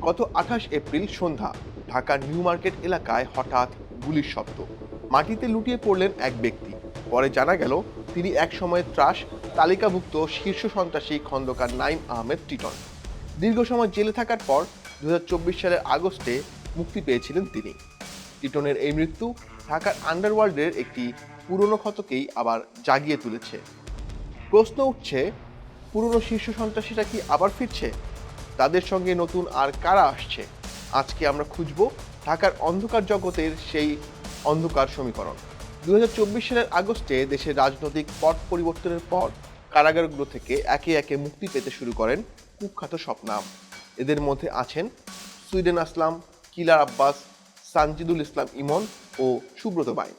গত ২৮ এপ্রিল সন্ধ্যা ঢাকার new market এলাকায় হঠাৎ গুলির শব্দ। মাটিতে লুটিয়ে পড়লেন এক ব্যক্তি। পরে জানা গেল তিনি এক সময় ত্রাস তালিকাভুক্ত শীর্ষ সন্ত্রাসী খন্দকার নাঈম আহমেদ টিটন। দীর্ঘ সময় জেলে থাকার পর ২০২৪ সালের আগস্টে মুক্তি পেয়েছিলেন তিনি। টিটনের এই মৃত্যু ঢাকার আন্ডারওয়ার্ল্ডের একটি পুরনো ক্ষতকেই আবার জাগিয়ে তুলেছে। প্রশ্ন উঠছে, পুরনো শীর্ষ সন্ত্রাসীরা কি আবার ফিরছে? তাদের সঙ্গে নতুন আর কারা আসছে? আজকে আমরা খুঁজব ঢাকার অন্ধকার জগতের সেই অন্ধকার সমীকরণ। ২০২৪ সালের আগস্টে দেশের রাজনৈতিক পট পরিবর্তনের পর কারাগারগুলো থেকে একে একে মুক্তি পেতে শুরু করেন কুখ্যাত সব নাম। এদের মধ্যে আছেন সুইডেন আসলাম, কিলার আব্বাস, সানজিদুল ইসলাম ইমন ও সুব্রত বাইন।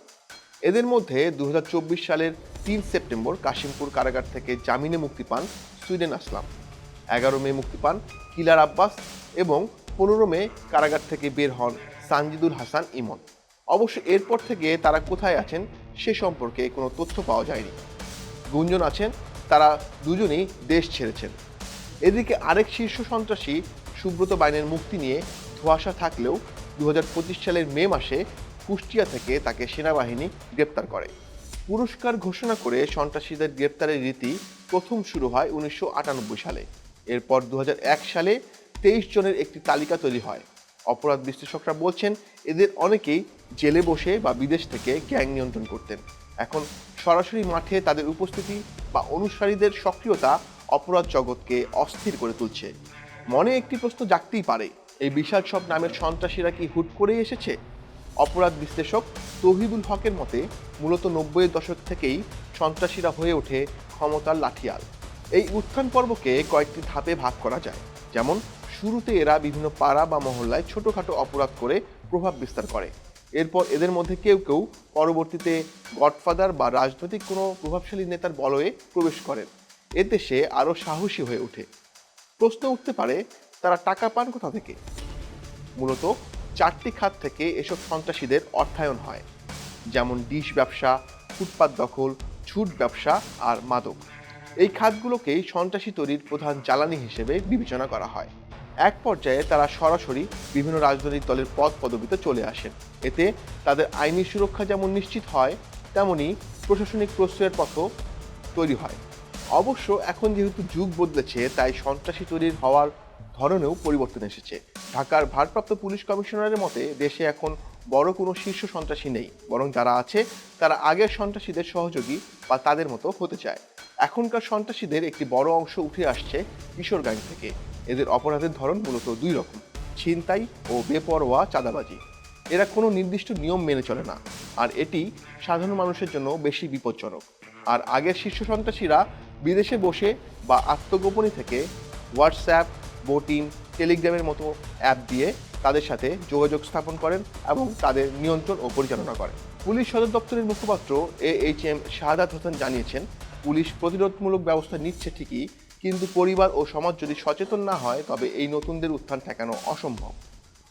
এদের মধ্যে ২০২৪ সালের ৩ সেপ্টেম্বর কাশিমপুর কারাগার থেকে জামিনে মুক্তি পান সুইডেন আসলাম। ১১ মে মুক্তি পান কিলার আব্বাস এবং ১৫ মে কারাগার থেকে বের হন সানজিদুল হাসান ইমন। অবশ্য এরপর থেকে তারা কোথায় আছেন সে সম্পর্কে কোনো তথ্য পাওয়া যায়নি। গুঞ্জন আছেন তারা দুজনেই দেশ ছেড়েছেন। এদিকে আরেক শীর্ষ সন্ত্রাসী সুব্রত বাইনের মুক্তি নিয়ে ধোঁয়াশা থাকলেও ২০২৫ সালের মে মাসে কুষ্টিয়া থেকে তাকে সেনাবাহিনী গ্রেপ্তার করে। পুরস্কার ঘোষণা করে সন্ত্রাসীদের গ্রেপ্তারের রীতি প্রথম শুরু হয় ১৯৯৮ সালে। এরপর ২০০১ সালে ২৩ জনের একটি তালিকা তৈরি হয়। অপরাধ বিশ্লেষকরা বলছেন এদের অনেকেই জেলে বসে বা বিদেশ থেকে গ্যাং নিয়ন্ত্রণ করতেন। এখন সরাসরি মাঠে তাদের উপস্থিতি বা অনুসারীদের সক্রিয়তা অপরাধ জগৎকে অস্থির করে তুলছে। মনে একটি প্রশ্ন জাগতেই পারে, এই বিশাল সব নামের সন্ত্রাসীরা কি হুট করেই এসেছে? অপরাধ বিশ্লেষক তৌহিদুল হকের মতে মূলত ৯০-এর দশক থেকেই সন্ত্রাসীরা হয়ে ওঠে ক্ষমতার লাঠিয়াল। এই উত্থান পর্বকে কয়েকটি ধাপে ভাগ করা যায়। যেমন শুরুতে এরা বিভিন্ন পাড়া বা মহল্লায় ছোটখাটো অপরাধ করে প্রভাব বিস্তার করে। এরপর এদের মধ্যে কেউ কেউ পরবর্তীতে গডফাদার বা রাজনৈতিক কোনো প্রভাবশালী নেতার বলয়ে প্রবেশ করেন। এতে সে আরও সাহসী হয়ে ওঠে। প্রশ্ন উঠতে পারে, তারা টাকা পান কোথা থেকে? মূলত ৪টি খাত থেকে এসব সন্ত্রাসীদের অর্থায়ন হয়, যেমন ডিশ ব্যবসা, ফুটপাত দখল, ছুট ব্যবসা আর মাদক। এই খাতগুলোকেই সন্ত্রাসী তৈরির প্রধান জ্বালানি হিসেবে বিবেচনা করা হয়। এক পর্যায়ে তারা সরাসরি বিভিন্ন রাজনৈতিক দলের পদ পদবিতে চলে আসেন। এতে তাদের আইনি সুরক্ষা যেমন নিশ্চিত হয়, তেমনি প্রশাসনিক প্রশ্রয়ের পথও তৈরি হয়। অবশ্য এখন যেহেতু যুগ বদলেছে, তাই সন্ত্রাসী তৈরির হওয়ার ধরনেও পরিবর্তন এসেছে। ঢাকার ভারপ্রাপ্ত পুলিশ কমিশনারের মতে দেশে এখন বড় কোনো শীর্ষ সন্ত্রাসী নেই, বরং যারা আছে তারা আগের সন্ত্রাসীদের সহযোগী বা তাদের মতো হতে চায়। এখনকার সন্ত্রাসীদের একটি বড় অংশ উঠে আসছে কিশোর গ্যাং থেকে। এদের অপরাধের ধরন মূলত দুই রকম: ছিনতাই ও বেপরোয়া চাঁদাবাজি। এরা কোনো নির্দিষ্ট নিয়ম মেনে চলে না, আর এটি সাধারণ মানুষের জন্য বেশি বিপজ্জনক। আর আগের শীর্ষ সন্ত্রাসীরা বিদেশে বসে বা আত্মগোপনী থেকে হোয়াটসঅ্যাপ, বোটিং, টেলিগ্রামের মতো অ্যাপ দিয়ে তাদের সাথে যোগাযোগ স্থাপন করেন এবং তাদের নিয়ন্ত্রণ ও পরিচালনা করেন। পুলিশ সদর দপ্তরের মুখপাত্র AHM শাহাদাত হোসেন জানিয়েছেন, পুলিশ প্রতিরোধমূলক ব্যবস্থা নিচ্ছে ঠিকই, কিন্তু পরিবার ও সমাজ যদি সচেতন না হয় তবে এই নতুনদের উত্থান ঠেকানো অসম্ভব।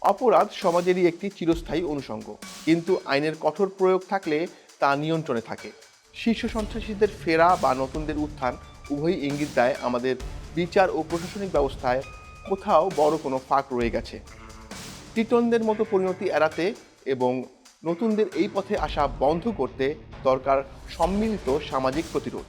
অপরাধ সমাজেরই একটি চিরস্থায়ী অনুষঙ্গ, কিন্তু আইনের কঠোর প্রয়োগ থাকলে তা নিয়ন্ত্রণে থাকে। শীর্ষ সন্ত্রাসীদের ফেরা বা নতুনদের উত্থান উভয়ই ইঙ্গিত দেয় আমাদের বিচার ও প্রশাসনিক ব্যবস্থায় কোথাও বড় কোনো ফাঁক রয়ে গেছে। টিটনদের মতো পরিণতি এড়াতে এবং নতুনদের এই পথে আসা বন্ধ করতে দরকার সম্মিলিত সামাজিক প্রতিরোধ।